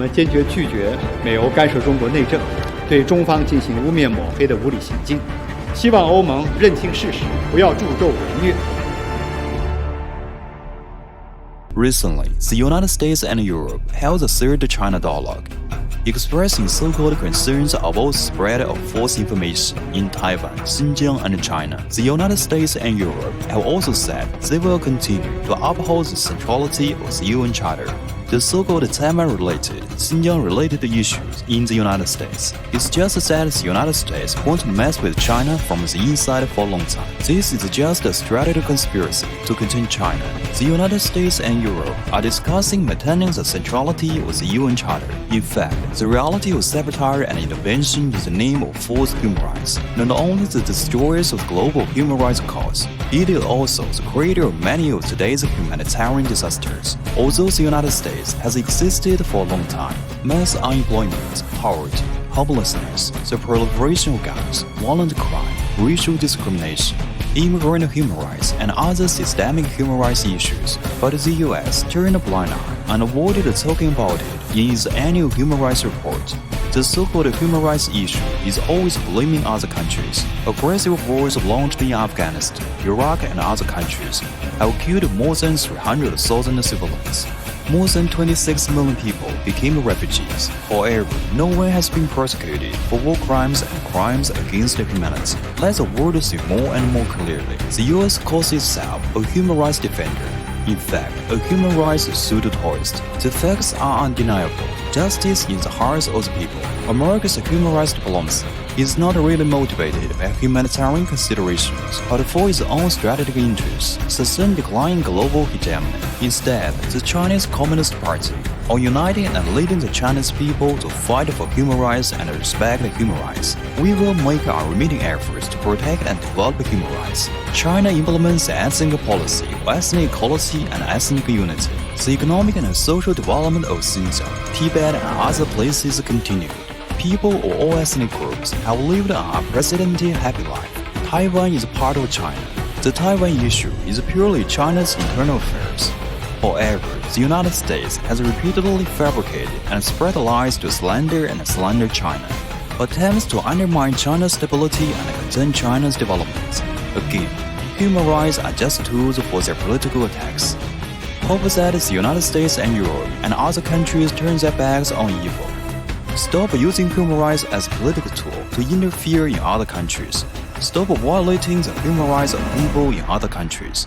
们坚决拒绝美欧干涉中国内政，对中方进行污蔑抹黑的无理行径。希望欧盟认清事实，不要助纣为虐。Recently, the United States and Europe held a third China dialogue, expressing so-called concerns about the spread of false information in Taiwan, Xinjiang, and China. The United States and Europe have also said they will continue to uphold the centrality of the UN Charter. The so-called Taiwan-related, Xinjiang-related issues in the United States. It's just that the United States won't mess with China from the inside for a long time. This is just a strategic conspiracy to contain China. The United States and Europe are discussing maintaining the centrality of the UN Charter. In fact, the reality of sabotage and intervention in the name of false human rights. Not only the destroyers of global human rights cause, it is also the creator of many of today's humanitarian disasters. Although the United States has existed for a long time, mass unemployment, poverty, homelessness, the proliferation of guns, violent crime, racial discrimination, immigrant human rights, and other systemic human rights issues. But the US turned a blind eye and avoided talking about it in its annual human rights report. The so-called human rights issue is always blaming other countries. Aggressive wars launched in Afghanistan, Iraq, and other countries have killed more than 300,000 civilians. More than 26 million people became refugees. However, no one has been prosecuted for war crimes and crimes against humanity. Let the world see more and more clearly. The US calls itself a human rights defender. In fact, a human rights pseudo-tourist. The facts are undeniable. Justice in the hearts of the people. America's human rights diplomacy is not really motivated by humanitarian considerations, but for its own strategic interests, sustained decline in global hegemony. Instead, the Chinese Communist Party are uniting and leading the Chinese people to fight for human rights and respect human rights. We will make our remaining efforts to protect and develop human rights. China implements the ethnic policy of ethnic equality and ethnic unity. The economic and social development of Xinjiang, Tibet, and other places continued. People of all ethnic groups have lived an unprecedented happy life. Taiwan is part of China. The Taiwan issue is purely China's internal affairs. However, the United States has repeatedly fabricated and spread lies to slander China. Attempts to undermine China's stability and contain China's development. Again, human rights are just tools for their political attacks. Hope that the United States and Europe and other countries turn their backs on evil. Stop using human rights as a political tool to interfere in other countries. Stop violating the human rights of people in other countries.